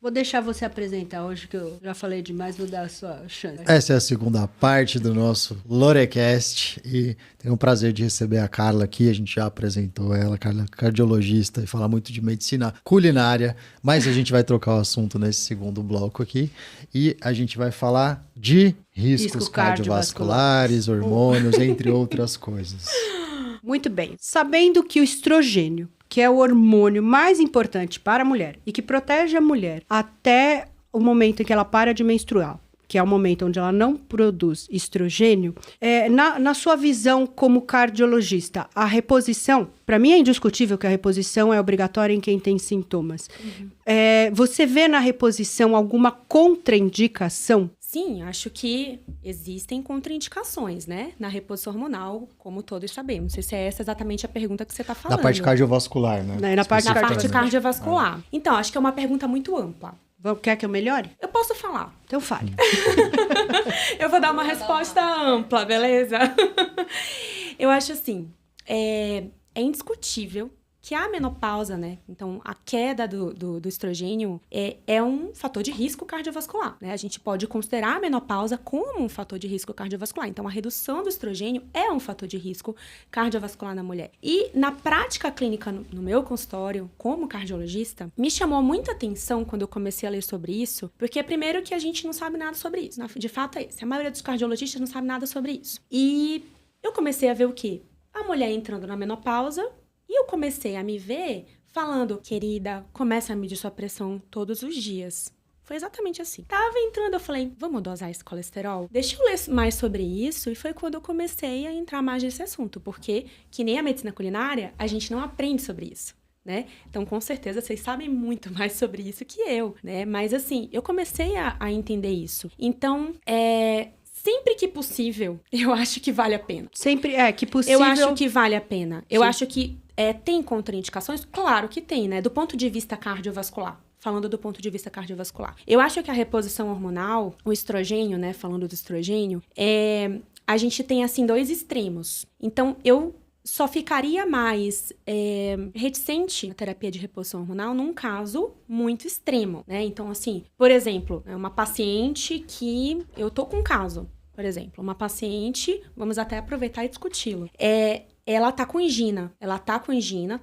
Vou deixar você apresentar hoje, que eu já falei demais, vou dar a sua chance. Essa é a segunda parte do nosso Lorecast e tenho o prazer de receber a Carla aqui. A gente já apresentou ela, Carla é cardiologista e fala muito de medicina culinária, mas a gente vai trocar o assunto nesse segundo bloco aqui e a gente vai falar de riscos cardiovasculares, hormônios, entre outras coisas. Muito bem. Sabendo que o estrogênio, que é o hormônio mais importante para a mulher e que protege a mulher até o momento em que ela para de menstruar, que é o momento onde ela não produz estrogênio, na sua visão como cardiologista, a reposição, para mim é indiscutível que a reposição é obrigatória em quem tem sintomas. Você vê na reposição alguma contraindicação? Sim, acho que existem contraindicações, né? Na reposição hormonal, como todos sabemos. Não sei se é essa exatamente a pergunta que você está falando. Na parte cardiovascular, né? Na parte cardiovascular. Então, acho que é uma pergunta muito ampla. Quer que eu melhore? Eu posso falar. Então fale. Eu vou dar uma resposta ampla, beleza? Eu acho assim, é indiscutível que a menopausa, né? Então, a queda do estrogênio é um fator de risco cardiovascular, né? A gente pode considerar a menopausa como um fator de risco cardiovascular. Então, a redução do estrogênio é um fator de risco cardiovascular na mulher. E na prática clínica, no meu consultório, como cardiologista, me chamou muita atenção quando eu comecei a ler sobre isso, porque primeiro que a gente não sabe nada sobre isso. De fato é esse. A maioria dos cardiologistas não sabe nada sobre isso. E eu comecei a ver o quê? A mulher entrando na menopausa. E eu comecei a me ver falando, querida, começa a medir sua pressão todos os dias. Foi exatamente assim. Tava entrando, eu falei, vamos dosar esse colesterol? Deixa eu ler mais sobre isso. E foi quando eu comecei a entrar mais nesse assunto. Porque, que nem a medicina culinária, a gente não aprende sobre isso, né? Então, com certeza, vocês sabem muito mais sobre isso que eu, né? Mas, assim, eu comecei a entender isso. Então, sempre que possível, eu acho que vale a pena. Sempre que possível. Eu acho que vale a pena. Eu Sim. acho que tem contraindicações? Claro que tem, né? Do ponto de vista cardiovascular. Falando do ponto de vista cardiovascular. Eu acho que a reposição hormonal, o estrogênio, né? Falando do estrogênio, a gente tem, assim, dois extremos. Então, eu só ficaria mais reticente na terapia de reposição hormonal num caso muito extremo, né? Então, assim, por exemplo, uma paciente que... Eu tô com um caso, por exemplo. Uma paciente, vamos até aproveitar e discuti-lo. Ela tá com angina,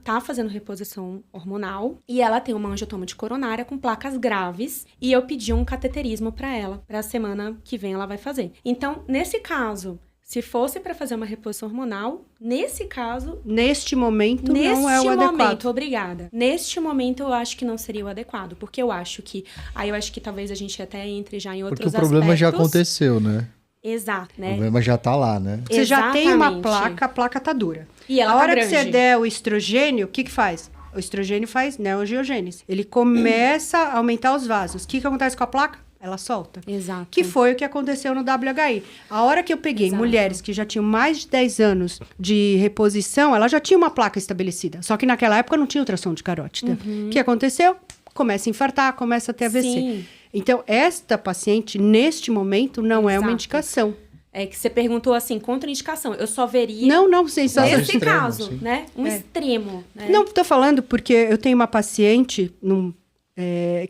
tá fazendo reposição hormonal e ela tem uma angiotoma de coronária com placas graves e eu pedi um cateterismo pra ela, pra semana que vem ela vai fazer. Então, nesse caso, se fosse pra fazer uma reposição hormonal, nesse caso... Neste momento não é o adequado. Obrigada. Neste momento, eu acho que não seria o adequado, porque eu acho que... Aí eu acho que talvez a gente até entre já em outros aspectos. Porque o problema já aconteceu, né? Exato, né? O problema já tá lá, né? Você já tem uma placa, a placa tá dura. E ela a hora tá que você der o estrogênio, o que faz? O estrogênio faz neoangiogênese. Ele começa a aumentar os vasos. O que acontece com a placa? Ela solta. Exato. Que foi o que aconteceu no WHI. A hora que eu peguei mulheres que já tinham mais de 10 anos de reposição, ela já tinha uma placa estabelecida. Só que naquela época não tinha ultrassom de carótida. O que aconteceu? Começa a infartar, começa a ter AVC. Sim. Então, esta paciente, neste momento, não é uma indicação. É que você perguntou assim, contraindicação. Eu só veria... Não, sensação. Nesse extremo, caso, sim. né? Extremo. Né? Não, tô falando porque eu tenho uma paciente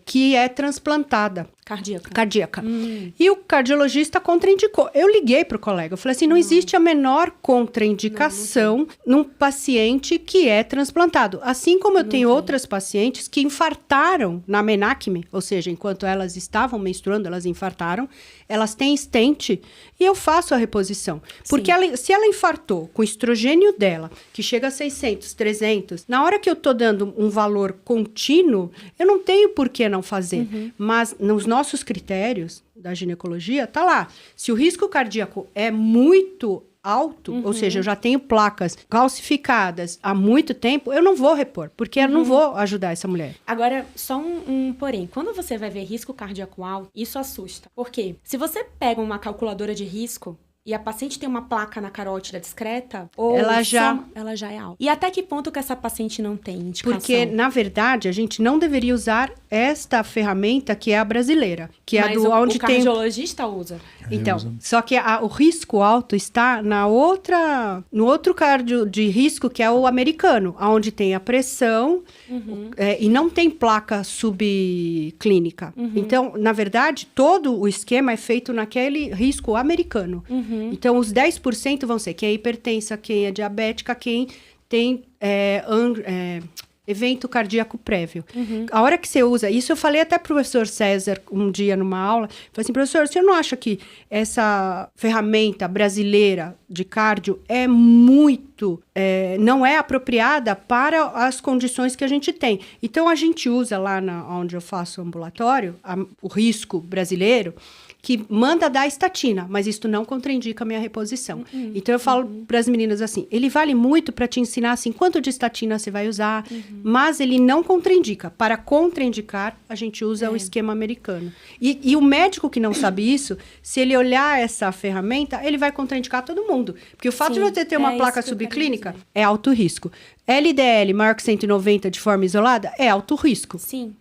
que é transplantada. Cardíaca. E o cardiologista contraindicou. Eu liguei pro colega, eu falei assim, não existe a menor contraindicação num paciente que é transplantado. Assim como eu tenho outras pacientes que infartaram na menacme, ou seja, enquanto elas estavam menstruando, elas infartaram, elas têm stent e eu faço a reposição. Porque se ela infartou com o estrogênio dela, que chega a 600, 300, na hora que eu tô dando um valor contínuo, eu não tenho por que não fazer. Mas nos nossos critérios da ginecologia, tá lá. Se o risco cardíaco é muito alto, ou seja, eu já tenho placas calcificadas há muito tempo, eu não vou repor, porque eu não vou ajudar essa mulher. Agora, só um porém. Quando você vai ver risco cardíaco alto, isso assusta. Por quê? Se você pega uma calculadora de risco, e a paciente tem uma placa na carótida discreta, ou ela já é alta. E até que ponto que essa paciente não tem indicação? Porque, na verdade, a gente não deveria usar esta ferramenta que é a brasileira, que é a do onde o cardiologista usa. Então, só que o risco alto está no outro cardio de risco, que é o americano, onde tem a pressão e não tem placa subclínica. Então, na verdade, todo o esquema é feito naquele risco americano. Então, os 10% vão ser quem é hipertensa, quem é diabética, quem tem evento cardíaco prévio. A hora que você usa... Isso eu falei até pro professor César um dia numa aula. Falei assim, professor, você não acha que essa ferramenta brasileira de cardio é muito... não é apropriada para as condições que a gente tem. Então, a gente usa lá onde eu faço ambulatório, o risco brasileiro, que manda dar estatina, mas isso não contraindica a minha reposição. Então, eu falo para as meninas assim, ele vale muito para te ensinar assim, quanto de estatina você vai usar, mas ele não contraindica. Para contraindicar, a gente usa o esquema americano. E o médico que não sabe isso, se ele olhar essa ferramenta, ele vai contraindicar todo mundo. Porque o fato de você ter uma placa subclínica é alto risco. LDL maior que 190 de forma isolada é alto risco. Sim.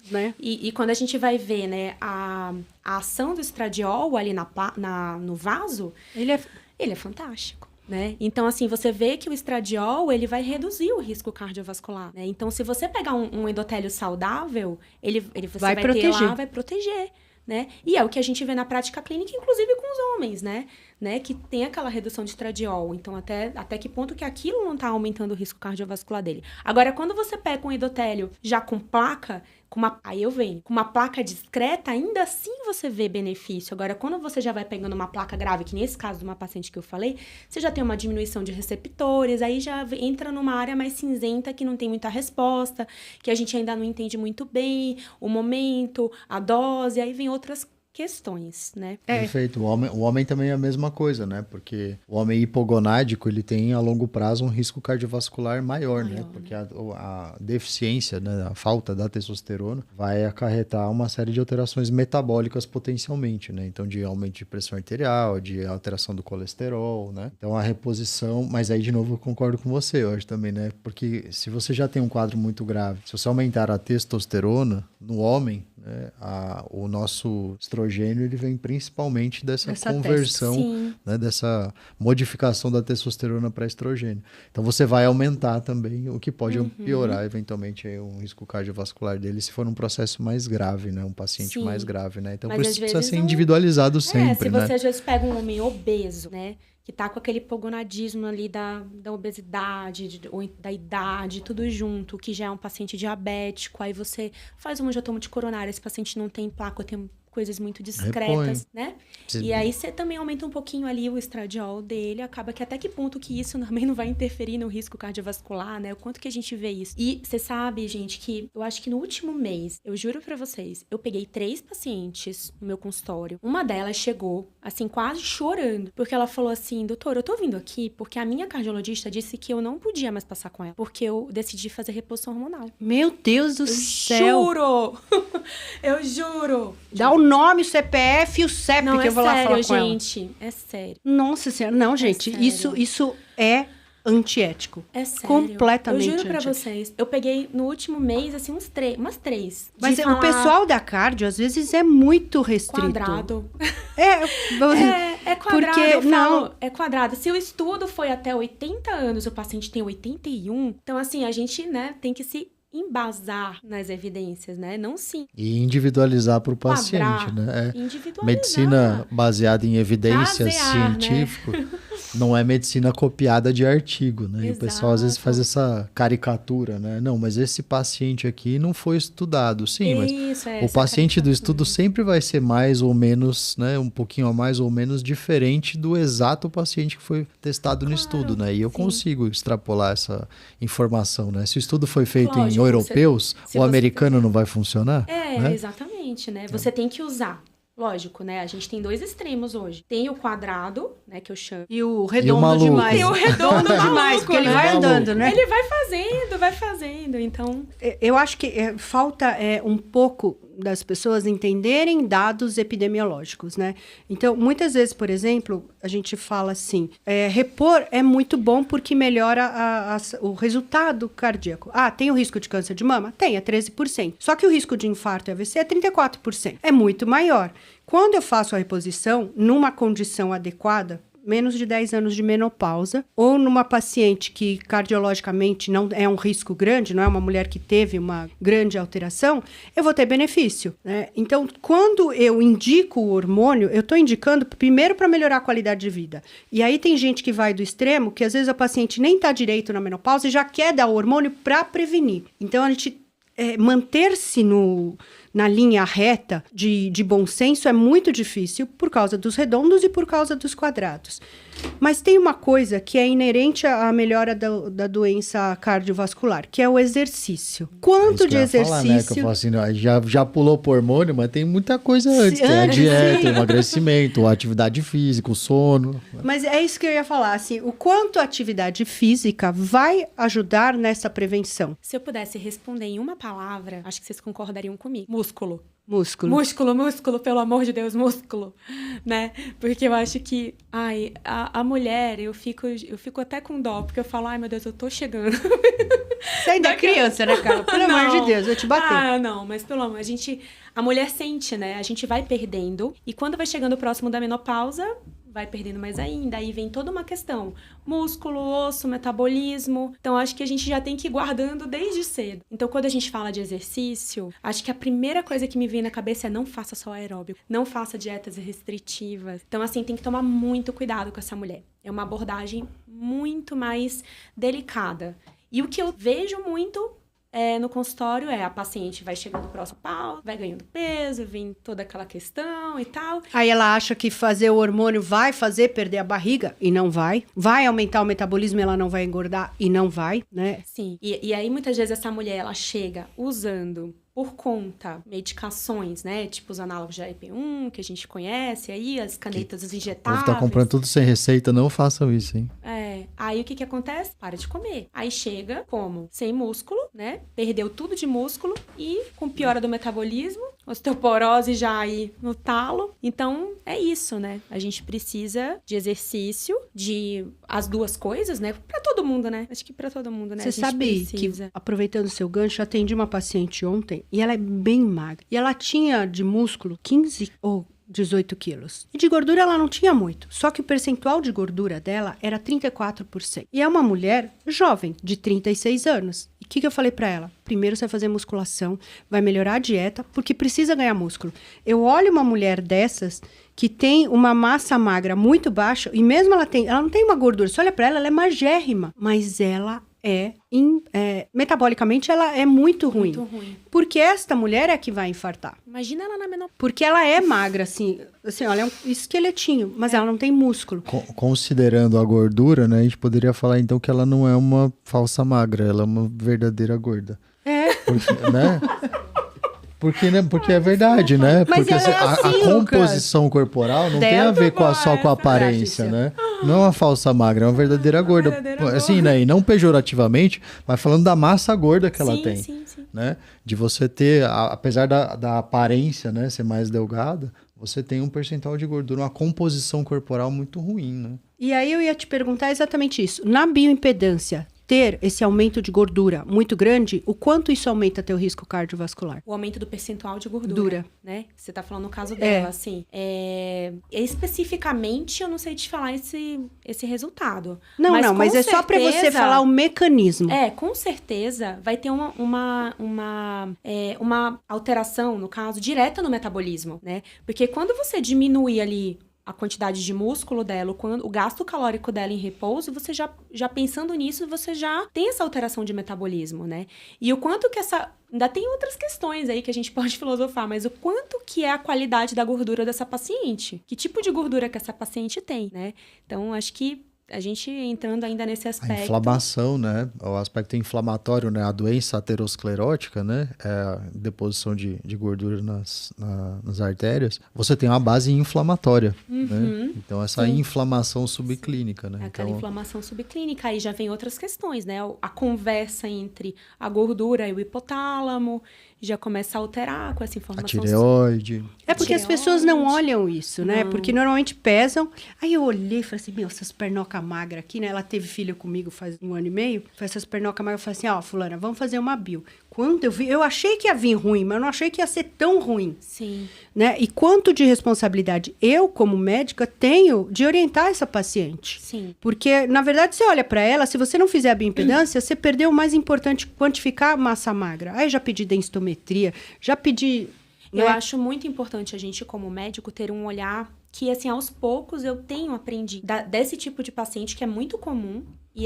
Né? E quando a gente vai ver, né, a ação do estradiol ali no vaso, ele é fantástico, né? Então, assim, você vê que o estradiol, ele vai reduzir o risco cardiovascular, né? Então, se você pegar um endotélio saudável, você vai ter lá, vai proteger, né? E é o que a gente vê na prática clínica, inclusive com os homens, né? Que tem aquela redução de estradiol. Então, até que ponto que aquilo não tá aumentando o risco cardiovascular dele. Agora, quando você pega um endotélio já com placa, com uma placa discreta, ainda assim você vê benefício. Agora, quando você já vai pegando uma placa grave, que nesse caso de uma paciente que eu falei, você já tem uma diminuição de receptores, aí já entra numa área mais cinzenta que não tem muita resposta, que a gente ainda não entende muito bem o momento, a dose, aí vem outras questões, né? Perfeito. O homem também é a mesma coisa, né? Porque o homem hipogonádico, ele tem a longo prazo um risco cardiovascular maior, né? Porque a deficiência, né? A falta da testosterona vai acarretar uma série de alterações metabólicas potencialmente, né? Então, de aumento de pressão arterial, de alteração do colesterol, né? Então, a reposição... Mas aí, de novo, eu concordo com você hoje também, né? Porque se você já tem um quadro muito grave, se você aumentar a testosterona no homem, né? O nosso estrogênio, ele vem principalmente dessa conversão, né? Dessa modificação da testosterona para estrogênio. Então, você vai aumentar também, o que pode piorar, eventualmente, aí, um risco cardiovascular dele, se for um processo mais grave, né? Um paciente mais grave, né? Então, por isso precisa ser individualizado sempre, se né? você às vezes pega um homem obeso, né? Que tá com aquele hipogonadismo ali da obesidade, da idade, tudo junto, que já é um paciente diabético, aí você faz um angiotomo de coronária, esse paciente não tem placa, tem coisas muito discretas, né? E aí você também aumenta um pouquinho ali o estradiol dele, acaba que até que ponto que isso também não vai interferir no risco cardiovascular, né? O quanto que a gente vê isso. E você sabe, gente, que eu acho que no último mês, eu juro pra vocês, eu peguei 3 pacientes no meu consultório. Uma delas chegou, assim, quase chorando, porque ela falou assim, doutor, eu tô vindo aqui porque a minha cardiologista disse que eu não podia mais passar com ela, porque eu decidi fazer reposição hormonal. Meu Deus do céu! Juro! Eu juro! Dá o nome, o CPF e o CEP não, que eu vou lá falar com gente, ela. É sério. Nossa Senhora. Não, gente, isso é antiético. É sério. Completamente eu juro pra antiético. vocês. Eu peguei no último mês, assim, umas 3. Mas o pessoal da cardio, às vezes, é muito restrito. Quadrado. É quadrado, porque, eu falo, não. é quadrado. Se o estudo foi até 80 anos, o paciente tem 81, então, assim, a gente, né, tem que se embasar nas evidências, né? Não sim. E individualizar para o paciente, né? Medicina baseada em evidências científicas, né? Não é medicina copiada de artigo, né? E o pessoal às vezes faz essa caricatura, né? Não, mas esse paciente aqui não foi estudado. Sim, mas o paciente do estudo sempre vai ser mais ou menos, né? Um pouquinho a mais ou menos diferente do exato paciente que foi testado no estudo, né? E eu consigo extrapolar essa informação, né? Se o estudo foi feito em europeus, o americano não vai funcionar? Né? Exatamente, né? Você tem que usar. Lógico, né? A gente tem 2 extremos hoje. Tem o quadrado, né? Que eu chamo. E o redondo demais. E o redondo demais, porque ele vai andando, né? Ele vai fazendo. Então... Eu acho que falta um pouco das pessoas entenderem dados epidemiológicos, né? Então, muitas vezes, por exemplo, a gente fala assim, repor é muito bom porque melhora o resultado cardíaco. Tem o risco de câncer de mama? Tem, é 13%. Só que o risco de infarto e AVC é 34%. É muito maior. Quando eu faço a reposição, numa condição adequada, menos de 10 anos de menopausa, ou numa paciente que cardiologicamente não é um risco grande, não é uma mulher que teve uma grande alteração, eu vou ter benefício, né? Então, quando eu indico o hormônio, eu estou indicando primeiro para melhorar a qualidade de vida. E aí tem gente que vai do extremo, que às vezes a paciente nem está direito na menopausa e já quer dar o hormônio para prevenir. Então, a gente manter-se na linha reta de bom senso é muito difícil por causa dos redondos e por causa dos quadrados. Mas tem uma coisa que é inerente à melhora da doença cardiovascular, que é o exercício. Quanto de exercício... Falar, né? Que eu falo assim, já pulou por hormônio, mas tem muita coisa antes. Tem a dieta, o emagrecimento, a atividade física, o sono. Mas é isso que eu ia falar, assim, o quanto a atividade física vai ajudar nessa prevenção. Se eu pudesse responder em uma palavra, acho que vocês concordariam comigo. Músculo. Músculo, pelo amor de Deus, músculo, né? Porque eu acho que, a mulher, eu fico até com dó, porque eu falo, meu Deus, eu tô chegando. Você ainda é criança, né, Carla? Pelo amor de Deus, eu te bater. Não, mas pelo amor, a mulher sente, né? A gente vai perdendo, e quando vai chegando próximo da menopausa, vai perdendo mais ainda, aí vem toda uma questão, músculo, osso, metabolismo, então acho que a gente já tem que ir guardando desde cedo. Então quando a gente fala de exercício, acho que a primeira coisa que me vem na cabeça é não faça só aeróbico, não faça dietas restritivas, então assim, tem que tomar muito cuidado com essa mulher, é uma abordagem muito mais delicada, e o que eu vejo muito no consultório a paciente vai chegando próximo ao pau, vai ganhando peso, vem toda aquela questão e tal. Aí ela acha que fazer o hormônio vai fazer perder a barriga e não vai. Vai aumentar o metabolismo e ela não vai engordar e não vai, né? Sim. E aí muitas vezes essa mulher, ela chega usando por conta medicações, né? Tipo os análogos de ARP1, que a gente conhece aí, as canetas, os injetáveis. Tá comprando tudo sem receita, não façam isso, hein? Aí o que acontece? Para de comer. Aí chega como? Sem músculo, né? Perdeu tudo de músculo e com piora do metabolismo, osteoporose já aí no talo. Então, é isso, né? A gente precisa de exercício, de as duas coisas, né? Pra todo mundo, né? Acho que pra todo mundo, né? Você sabe que, aproveitando o seu gancho, eu atendi uma paciente ontem e ela é bem magra. E ela tinha de músculo 15 ou 18 quilos. E de gordura ela não tinha muito. Só que o percentual de gordura dela era 34%. E é uma mulher jovem, de 36 anos. E o que eu falei pra ela? Primeiro você vai fazer musculação, vai melhorar a dieta, porque precisa ganhar músculo. Eu olho uma mulher dessas que tem uma massa magra muito baixa, e mesmo ela não tem uma gordura. Você olha pra ela é magérrima. Mas ela metabolicamente ela é muito ruim. Porque esta mulher é que vai infartar. Imagina ela na menopausa. Porque ela é magra, assim, olha, é um esqueletinho, mas ela não tem músculo. Considerando a gordura, né, a gente poderia falar então que ela não é uma falsa magra, ela é uma verdadeira gorda. Porque, né? Porque é verdade, né? Mas porque assim, a composição corporal não tem a ver só com a aparência, né? Não é uma falsa magra, é uma verdadeira gorda. Assim, né? E não pejorativamente, mas falando da massa gorda que ela tem. Sim. Né? De você ter, apesar da aparência, né, ser mais delgada, você tem um percentual de gordura, uma composição corporal muito ruim, né? E aí eu ia te perguntar exatamente isso. Na bioimpedância, ter esse aumento de gordura muito grande, o quanto isso aumenta teu risco cardiovascular? O aumento do percentual de gordura, né? Você tá falando no caso dela, assim. Especificamente, eu não sei te falar esse resultado. Não, mas é só pra você falar o mecanismo. Com certeza vai ter uma alteração, no caso, direta no metabolismo, né? Porque quando você diminui ali a quantidade de músculo dela, o gasto calórico dela em repouso, você já pensando nisso, você já tem essa alteração de metabolismo, né? E o quanto que ainda tem outras questões aí que a gente pode filosofar, mas o quanto que é a qualidade da gordura dessa paciente? Que tipo de gordura que essa paciente tem, né? Então, acho que a gente entrando ainda nesse aspecto... A inflamação, né? O aspecto inflamatório, né? A doença aterosclerótica, né? É a deposição de gordura nas artérias. Você tem uma base inflamatória, né? Então, essa inflamação subclínica, né? Aquela inflamação subclínica. Aí já vem outras questões, né? A conversa entre a gordura e o hipotálamo. já começa a alterar com essa informação. A tireoide. É porque as pessoas não olham isso, né? Não. Porque normalmente pesam. Aí eu olhei e falei assim, essas pernocas magras aqui, né? Ela teve filho comigo faz 1 ano e meio. Essas pernocas magras, eu falei assim, fulana, vamos fazer uma bio. Quando eu vi, eu achei que ia vir ruim, mas eu não achei que ia ser tão ruim. Sim. Né? E quanto de responsabilidade eu, como médica, tenho de orientar essa paciente. Sim. Porque, na verdade, você olha para ela, se você não fizer a bioimpedância, você perdeu o mais importante, quantificar a massa magra. Aí já pedi densitometria, já pedi... Eu acho muito importante a gente, como médico, ter um olhar que, assim, aos poucos eu tenho aprendido desse tipo de paciente que é muito comum e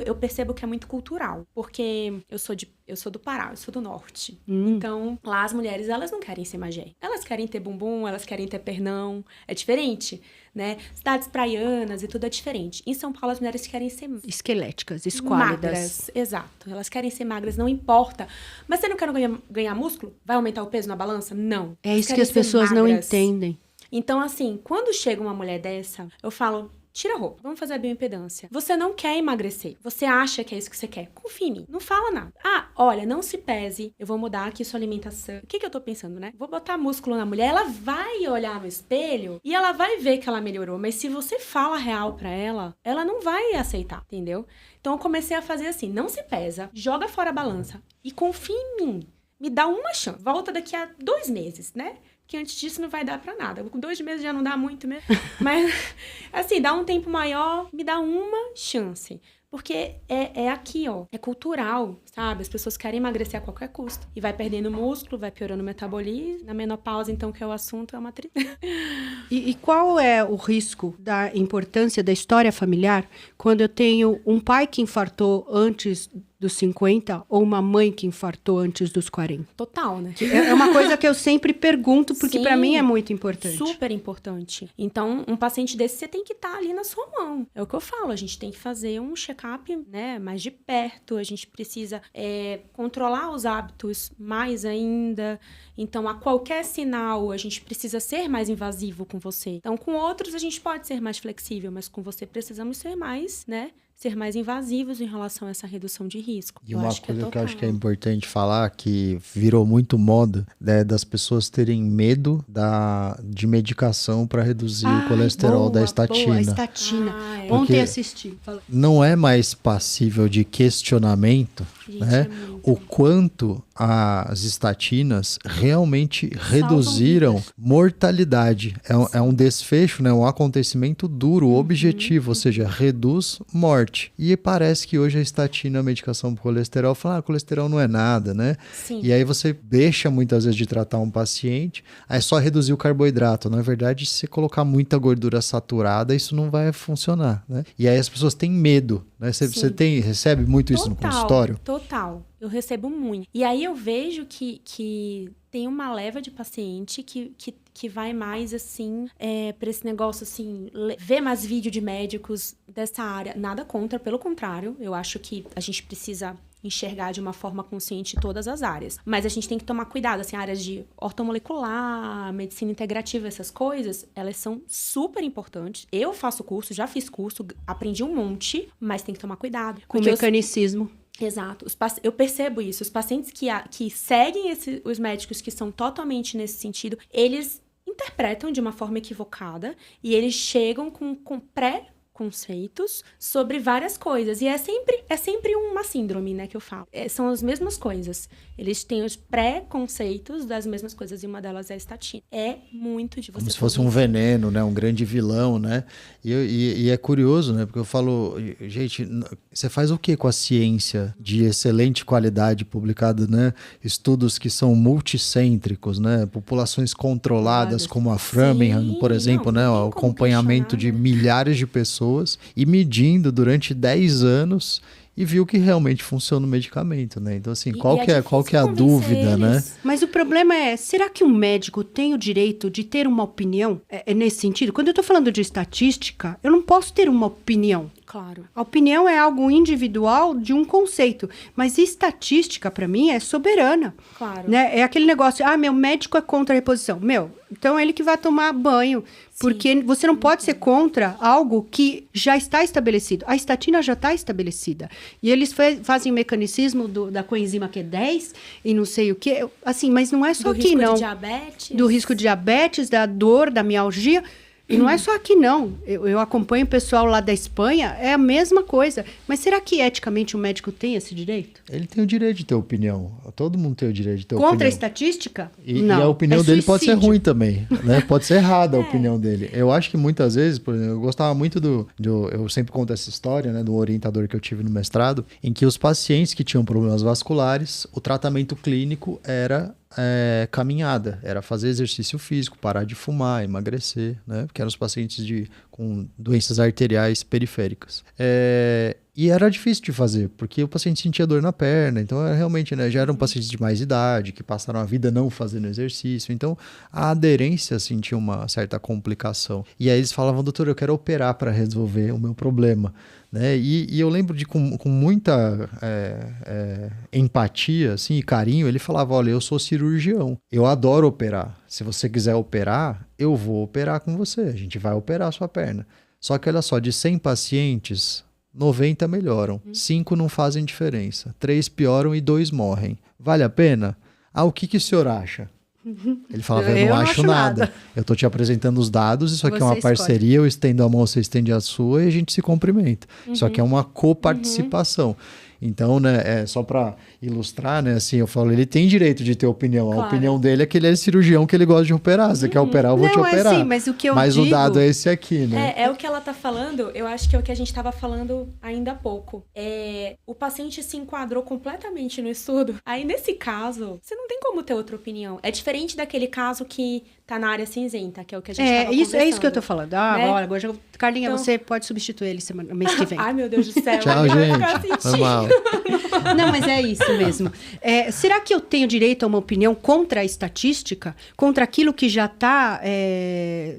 eu percebo que é muito cultural. Porque eu sou do Pará, eu sou do norte. Então, lá as mulheres, elas não querem ser magé. Elas querem ter bumbum, elas querem ter pernão. É diferente, né? Cidades praianas e tudo é diferente. Em São Paulo, as mulheres querem ser... esqueléticas, esquálidas. Magras, exato. Elas querem ser magras, não importa. Mas você não quer ganhar músculo? Vai aumentar o peso na balança? Não. É isso que as pessoas não entendem. Então, assim, quando chega uma mulher dessa, eu falo... Tira a roupa, vamos fazer a bioimpedância. Você não quer emagrecer. Você acha que é isso que você quer. Confia em mim. Não fala nada. Olha, não se pese. Eu vou mudar aqui sua alimentação. O que eu tô pensando, né? Vou botar músculo na mulher. Ela vai olhar no espelho e ela vai ver que ela melhorou. Mas se você fala real pra ela, ela não vai aceitar, entendeu? Então eu comecei a fazer assim. Não se pesa. Joga fora a balança. E confia em mim. Me dá uma chance. Volta daqui a 2 meses, né? Que antes disso não vai dar pra nada. Com 2 meses já não dá muito mesmo. Mas, assim, dá um tempo maior, me dá uma chance. Porque é aqui, ó. É cultural, sabe? As pessoas querem emagrecer a qualquer custo. E vai perdendo músculo, vai piorando o metabolismo. Na menopausa, então, que é o assunto, é uma tristeza. E qual é o risco da importância da história familiar quando eu tenho um pai que infartou antes dos 50 ou uma mãe que infartou antes dos 40? Total, né? É uma coisa que eu sempre pergunto, porque para mim é muito importante. Super importante. Então, um paciente desse, você tem que estar ali na sua mão. É o que eu falo, a gente tem que fazer um check-up, né, mais de perto, a gente precisa controlar os hábitos mais ainda. Então, a qualquer sinal, a gente precisa ser mais invasivo com você. Então, com outros, a gente pode ser mais flexível, mas com você precisamos ser mais, né? Ser mais invasivos em relação a essa redução de risco. E uma coisa que eu acho que é importante falar, que virou muito moda, né, das pessoas terem medo de medicação para reduzir o colesterol da estatina. Boa, a estatina. Ontem assisti. Não é mais passível de questionamento, gente, né? O quanto as estatinas realmente reduziram mortalidade. É um desfecho, né? Um acontecimento duro, objetivo, ou seja, reduz morte. E parece que hoje a estatina, a medicação para colesterol, fala, colesterol não é nada, né? Sim. E aí você deixa muitas vezes de tratar um paciente, é só reduzir o carboidrato. Na verdade, se você colocar muita gordura saturada, isso não vai funcionar, né? E aí as pessoas têm medo, né? Você recebe muito isso no consultório? Total. Eu recebo muito. E aí eu vejo que tem uma leva de paciente que vai mais, assim, para esse negócio, assim, ver mais vídeo de médicos dessa área. Nada contra, pelo contrário. Eu acho que a gente precisa enxergar de uma forma consciente todas as áreas. Mas a gente tem que tomar cuidado, assim, áreas de ortomolecular, medicina integrativa, essas coisas, elas são super importantes. Eu faço curso, já fiz curso, aprendi um monte, mas tem que tomar cuidado. Com o mecanicismo. Exato. Eu percebo isso. Os pacientes que seguem os médicos que são totalmente nesse sentido, eles interpretam de uma forma equivocada e eles chegam com pré-conceitos sobre várias coisas. E é sempre uma síndrome, né, que eu falo. São as mesmas coisas. Eles têm os pré-conceitos das mesmas coisas e uma delas é a estatina. É muito de você... Como se fosse um veneno, né? Um grande vilão, né? E é curioso, né? Porque eu falo, gente, você faz o que com a ciência de excelente qualidade publicada, né? Estudos que são multicêntricos, né? Populações controladas, como a Framingham, por exemplo, né? O acompanhamento de milhares de pessoas e medindo durante 10 anos e viu que realmente funciona o medicamento, né? Então, assim, qual que é a dúvida, né? Mas o problema é, será que um médico tem o direito de ter uma opinião nesse sentido? Quando eu tô falando de estatística, eu não posso ter uma opinião. Claro. A opinião é algo individual de um conceito, mas estatística, para mim, é soberana. Claro. Né? É aquele negócio, meu médico é contra a reposição. Então é ele que vai tomar banho, porque você não pode ser contra algo que já está estabelecido. A estatina já está estabelecida. E eles fazem o mecanismo da coenzima Q10 e não sei o quê. Assim, mas não é só aqui, não. Do risco de diabetes. Do risco de diabetes, da dor, da mialgia. E não é só aqui, não. Eu acompanho o pessoal lá da Espanha, é a mesma coisa. Mas será que eticamente o médico tem esse direito? Ele tem o direito de ter opinião. Todo mundo tem o direito de ter opinião. Contra a estatística? Não. E a opinião dele pode ser ruim também, né? Pode ser errada a opinião dele. Eu acho que muitas vezes, por exemplo, eu gostava muito eu sempre conto essa história, né? Do orientador que eu tive no mestrado, em que os pacientes que tinham problemas vasculares, o tratamento clínico era caminhada, era fazer exercício físico, parar de fumar, emagrecer, né? Porque eram os pacientes com doenças arteriais periféricas. E era difícil de fazer, porque o paciente sentia dor na perna, então realmente, né, já eram pacientes de mais idade, que passaram a vida não fazendo exercício, então a aderência sentia uma certa complicação. E aí eles falavam, doutor, eu quero operar para resolver o meu problema. Né? E eu lembro com muita empatia assim, e carinho, ele falava, olha, eu sou cirurgião, eu adoro operar, se você quiser operar, eu vou operar com você, a gente vai operar a sua perna. Só que olha só, de 100 pacientes, 90 melhoram, 5 não fazem diferença, 3 pioram e 2 morrem. Vale a pena? O que o senhor acha? Ele falava, eu não acho nada. Eu tô te apresentando os dados, isso aqui é uma parceria, eu estendo a mão, você estende a sua e a gente se cumprimenta. Isso aqui é uma coparticipação. Então, né, só para ilustrar, né, assim, eu falo, ele tem direito de ter opinião. Claro. A opinião dele é que ele é cirurgião, que ele gosta de operar. Se você quer operar, eu vou te operar. Assim, mas o que eu digo... o dado é esse aqui, né? É o que ela tá falando, eu acho que é o que a gente tava falando ainda há pouco. O paciente se enquadrou completamente no estudo. Aí, nesse caso, você não tem como ter outra opinião. É diferente daquele caso que tá na área cinzenta, que é o que a gente tava conversando. É isso que eu tô falando. Né? Olha, agora Carlinha, então... você pode substituir ele mês que vem. Ai, meu Deus do céu. Tchau, gente. Foi mal. Não, mas é isso mesmo. Será que eu tenho direito a uma opinião contra a estatística? Contra aquilo que já está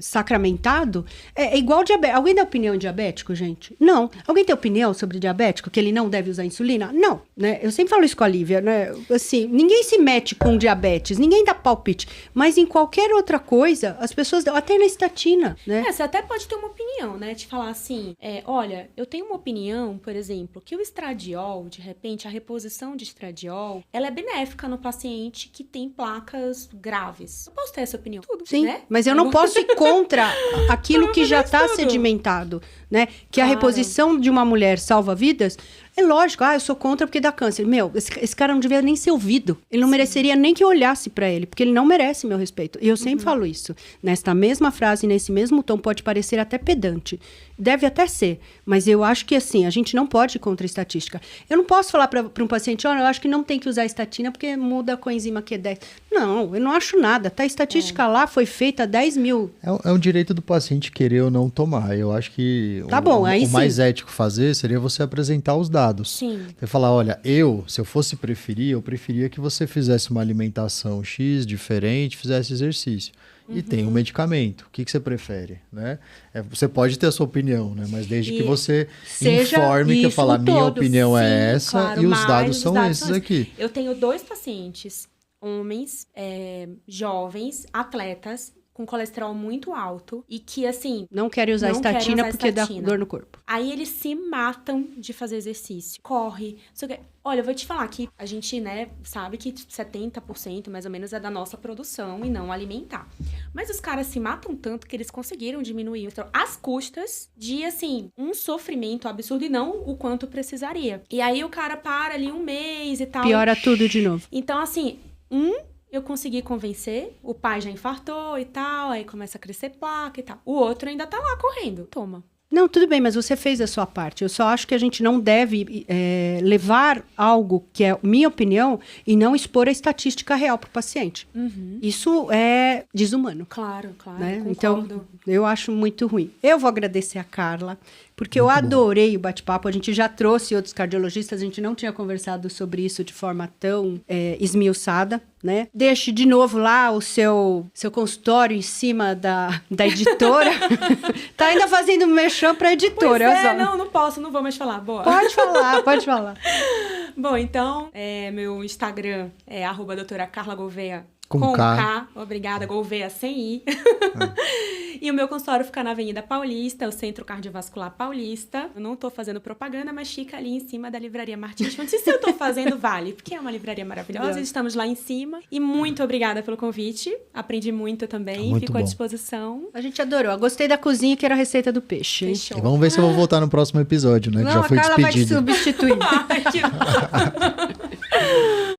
sacramentado? É igual diabetes. Alguém dá opinião em diabético, gente? Não. Alguém tem opinião sobre diabético? Que ele não deve usar insulina? Não. Né? Eu sempre falo isso com a Lívia, né? Assim, ninguém se mete com diabetes, ninguém dá palpite. Mas em qualquer outra coisa, as pessoas dão, até na estatina, né? Você até pode ter uma opinião, né? De falar assim, olha, eu tenho uma opinião, por exemplo, que o estradiol, de repente, a reposição de estradiol, ela é benéfica no paciente que tem placas graves. Eu posso ter essa opinião? Tudo, sim, né? Mas eu não posso ir contra aquilo que já está sedimentado, né? Que a reposição de uma mulher salva vidas. É lógico, eu sou contra porque dá câncer. Esse cara não devia nem ser ouvido. Ele não mereceria nem que eu olhasse pra ele, porque ele não merece meu respeito. E eu sempre falo isso. Nesta mesma frase, nesse mesmo tom, pode parecer até pedante. Deve até ser. Mas eu acho que, assim, a gente não pode ir contra a estatística. Eu não posso falar pra um paciente, olha, eu acho que não tem que usar estatina porque muda a coenzima Q10. Não, eu não acho nada. Tá, a estatística lá foi feita há 10 mil. É um direito do paciente querer ou não tomar. Eu acho que o mais ético fazer seria você apresentar os dados. Sim. Você falar, olha, se eu fosse preferir, eu preferia que você fizesse uma alimentação X diferente, fizesse exercício. E tem um medicamento. O que você prefere, né? Você pode ter a sua opinião, né? Mas desde que você informe que falar, minha opinião é essa, claro, e os dados são esses aqui. Eu tenho 2 pacientes, homens, jovens, atletas, com colesterol muito alto e que, assim... Não querem usar estatina porque dá dor no corpo. Aí eles se matam de fazer exercício. Corre. Olha, eu vou te falar que a gente, né, sabe que 70% mais ou menos é da nossa produção e não alimentar. Mas os caras se matam tanto que eles conseguiram diminuir às custas de, assim, um sofrimento absurdo e não o quanto precisaria. E aí o cara para ali 1 mês e tal. Piora tudo de novo. Então, assim, eu consegui convencer, o pai já infartou e tal, aí começa a crescer placa e tal. O outro ainda tá lá correndo. Toma. Não, tudo bem, mas você fez a sua parte. Eu só acho que a gente não deve levar algo que é minha opinião e não expor a estatística real para o paciente. Isso é desumano. Claro, né? concordo. Então, eu acho muito ruim. Eu vou agradecer a Carla. porque eu adorei o bate-papo. A gente já trouxe outros cardiologistas, a gente não tinha conversado sobre isso de forma tão esmiuçada, né? Deixe de novo lá o seu consultório em cima da editora. Tá ainda fazendo merchan pra editora. Pois não vou mais falar. Boa. Pode falar. Bom, então, meu Instagram é @doutora Carla Gouveia. Com K. Obrigada, Gouveia sem I. E o meu consultório fica na Avenida Paulista, o Centro Cardiovascular Paulista. Eu não tô fazendo propaganda, mas fica ali em cima da Livraria Martins Fontes. E se eu tô fazendo, vale, porque é uma livraria maravilhosa. Estamos lá em cima. E muito obrigada pelo convite. Aprendi muito também, fico à disposição. A gente adorou. Eu gostei da cozinha, que era a receita do peixe. E vamos ver se eu vou voltar no próximo episódio, né? Não, que já foi a Carla despedido. vai te substituir. Ai, que...